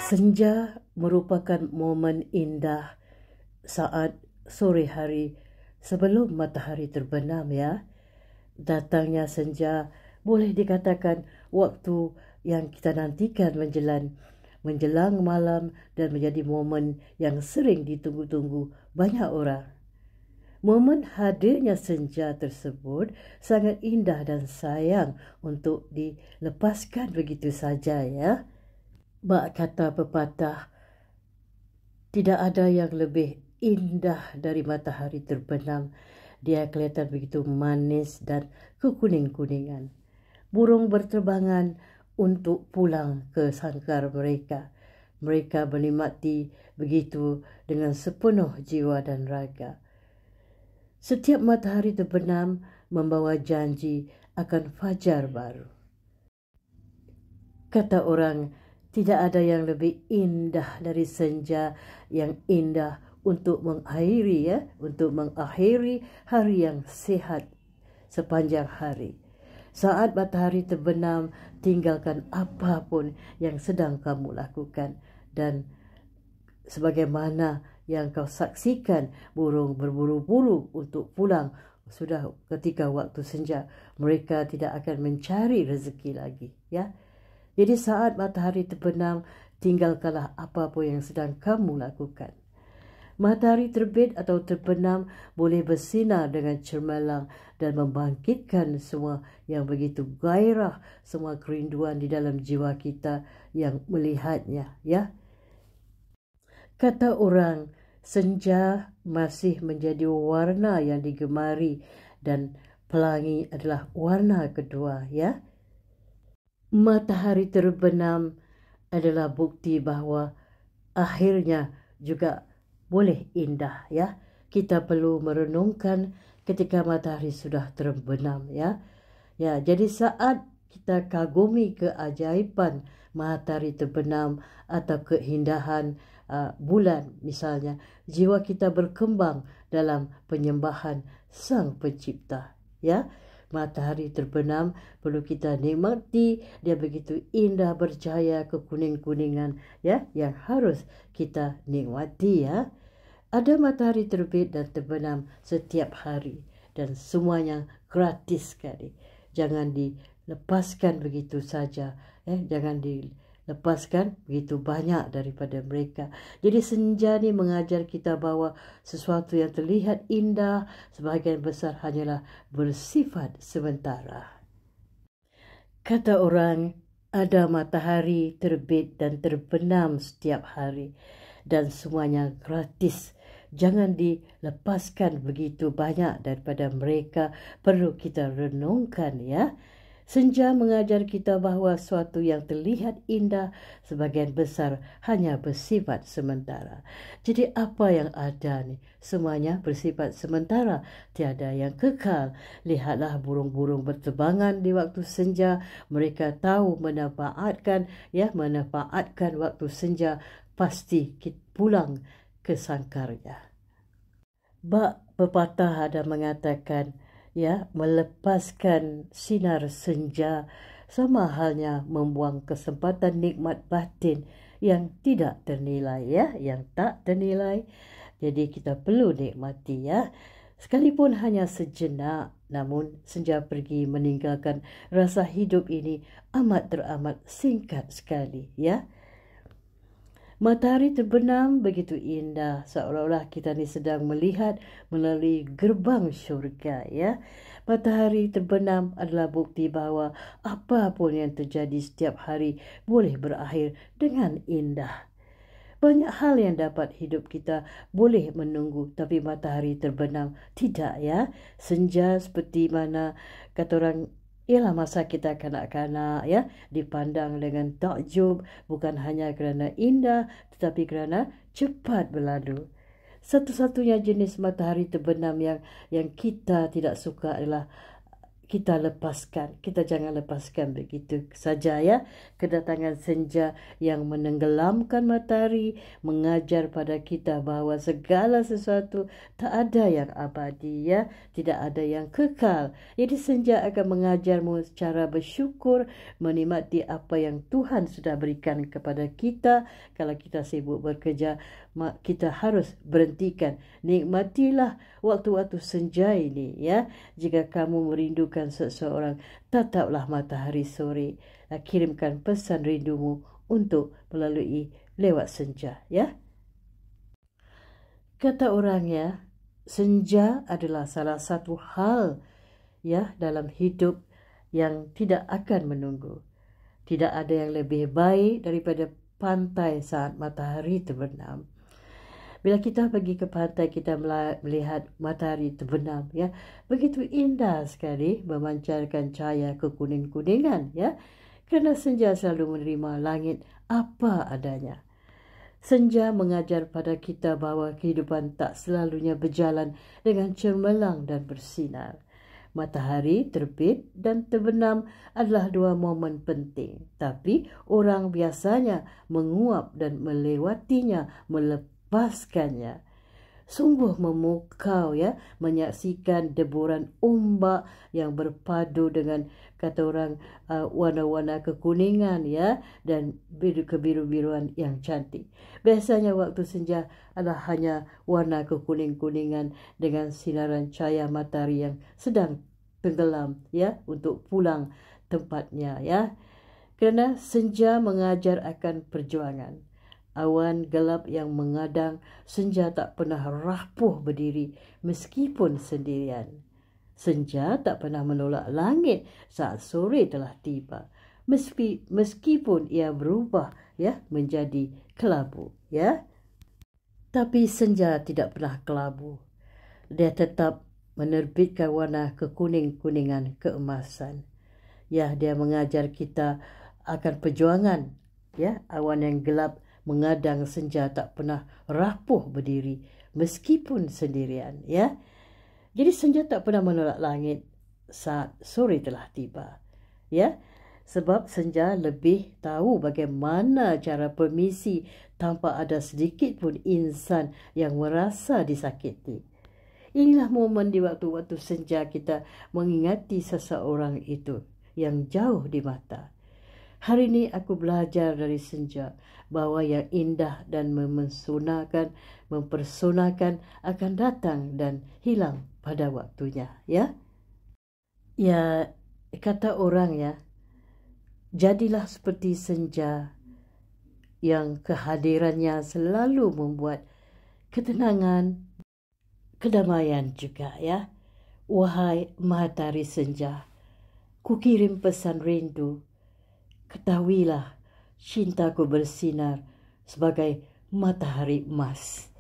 Senja merupakan momen indah saat sore hari sebelum matahari terbenam ya. Datangnya senja boleh dikatakan waktu yang kita nantikan menjelang malam dan menjadi momen yang sering ditunggu-tunggu banyak orang. Momen hadirnya senja tersebut sangat indah dan sayang untuk dilepaskan begitu saja ya. Bak kata pepatah, tidak ada yang lebih indah dari matahari terbenam. Dia kelihatan begitu manis dan kekuning-kuningan. Burung berterbangan untuk pulang ke sangkar mereka. Mereka menikmati begitu dengan sepenuh jiwa dan raga. Setiap matahari terbenam membawa janji akan fajar baru. Kata orang, tidak ada yang lebih indah dari senja yang indah untuk mengakhiri hari yang sehat sepanjang hari. Saat matahari terbenam, tinggalkan apapun yang sedang kamu lakukan dan sebagaimana yang kau saksikan burung berburu-buru untuk pulang sudah ketika waktu senja, mereka tidak akan mencari rezeki lagi ya. Jadi saat matahari terbenam, tinggalkanlah apapun yang sedang kamu lakukan. Matahari terbit atau terbenam boleh bersinar dengan cemerlang dan membangkitkan semua yang begitu gairah, semua kerinduan di dalam jiwa kita yang melihatnya ya. Kata orang, senja masih menjadi warna yang digemari dan pelangi adalah warna kedua ya. Matahari terbenam adalah bukti bahawa akhirnya juga boleh indah ya. Kita perlu merenungkan ketika matahari sudah terbenam ya. Ya, jadi saat kita kagumi keajaiban matahari terbenam atau keindahan bulan misalnya, jiwa kita berkembang dalam penyembahan Sang Pencipta ya. Matahari terbenam perlu kita nikmati, dia begitu indah bercahaya kekuning-kuningan ya, yang harus kita nikmati ya. Ada matahari terbit dan terbenam setiap hari dan semuanya gratis sekali. Jangan dilepaskan begitu saja jangan dilepaskan begitu banyak daripada mereka. Jadi senja ni mengajar kita bahawa sesuatu yang terlihat indah sebahagian besar hanyalah bersifat sementara. Kata orang, ada matahari terbit dan terbenam setiap hari dan semuanya gratis. Jangan dilepaskan begitu banyak daripada mereka, perlu kita renungkan ya. Senja mengajar kita bahawa sesuatu yang terlihat indah sebagian besar hanya bersifat sementara. Jadi apa yang ada ni semuanya bersifat sementara, tiada yang kekal. Lihatlah burung-burung berterbangan di waktu senja, mereka tahu manfaatkan waktu senja, pasti kita pulang ke sangkarnya. Bak pepatah ada mengatakan ya, melepaskan sinar senja sama halnya membuang kesempatan nikmat batin yang tidak ternilai ya, yang tak ternilai. Jadi kita perlu nikmati ya. Sekalipun hanya sejenak, namun senja pergi meninggalkan rasa hidup ini teramat singkat sekali ya. Matahari terbenam begitu indah, seolah-olah kita ni sedang melihat melalui gerbang syurga ya. Matahari terbenam adalah bukti bahawa apapun yang terjadi setiap hari boleh berakhir dengan indah. Banyak hal yang dapat hidup kita boleh menunggu, tapi matahari terbenam tidak ya. Senja seperti mana kata orang, ialah masa kita kanak-kanak ya, dipandang dengan takjub bukan hanya kerana indah tetapi kerana cepat berlalu. Satu-satunya jenis matahari terbenam yang kita tidak suka adalah kita lepaskan. Kita jangan lepaskan begitu saja ya. Kedatangan senja yang menenggelamkan matahari mengajar pada kita bahawa segala sesuatu tak ada yang abadi ya. Tidak ada yang kekal. Jadi senja akan mengajarmu cara bersyukur, menikmati apa yang Tuhan sudah berikan kepada kita. Kalau kita sibuk bekerja, kita harus berhentikan. Nikmatilah waktu-waktu senja ini ya. Jika kamu merindukan seseorang, tataplah matahari sore. Kirimkan pesan rindumu untuk melalui lewat senja ya. Kata orang ya, senja adalah salah satu hal ya dalam hidup yang tidak akan menunggu. Tidak ada yang lebih baik daripada pantai saat matahari terbenam. Bila kita pergi ke pantai, kita melihat matahari terbenam ya, begitu indah sekali memancarkan cahaya kekuning-kuningan ya. Kerana senja selalu menerima langit apa adanya. Senja mengajar pada kita bahawa kehidupan tak selalunya berjalan dengan cemerlang dan bersinar. Matahari terbit dan terbenam adalah dua momen penting, tapi orang biasanya menguap dan melewatinya, melepaskannya. Sungguh memukau ya menyaksikan deburan ombak yang berpadu dengan kata orang warna-warna kekuningan ya dan kebiru-biruan yang cantik. Biasanya waktu senja adalah hanya warna kekuning-kuningan dengan sinaran cahaya matahari yang sedang tenggelam ya untuk pulang tempatnya ya. Kerana senja mengajar akan perjuangan. Awan gelap yang mengadang, senja tak pernah rapuh berdiri meskipun sendirian. Senja tak pernah menolak langit saat sore telah tiba, meskipun ia berubah ya menjadi kelabu ya. Tapi senja tidak pernah kelabu. Dia tetap menerbitkan warna kekuning-kuningan keemasan. Ya, dia mengajar kita akan perjuangan ya. Awan yang gelap mengadang, senja tak pernah rapuh berdiri meskipun sendirian ya. Jadi senja tak pernah menolak langit saat sore telah tiba ya. Sebab senja lebih tahu bagaimana cara permisi tanpa ada sedikit pun insan yang merasa disakiti. Inilah momen di waktu-waktu senja kita mengingati seseorang itu yang jauh di mata. Hari ini aku belajar dari senja bahawa yang indah dan mempersonakan akan datang dan hilang pada waktunya ya. Ya, kata orang ya, jadilah seperti senja yang kehadirannya selalu membuat ketenangan, kedamaian juga ya. Wahai matahari senja, kukirim pesan rindu. Ketahuilah, cintaku bersinar sebagai matahari emas.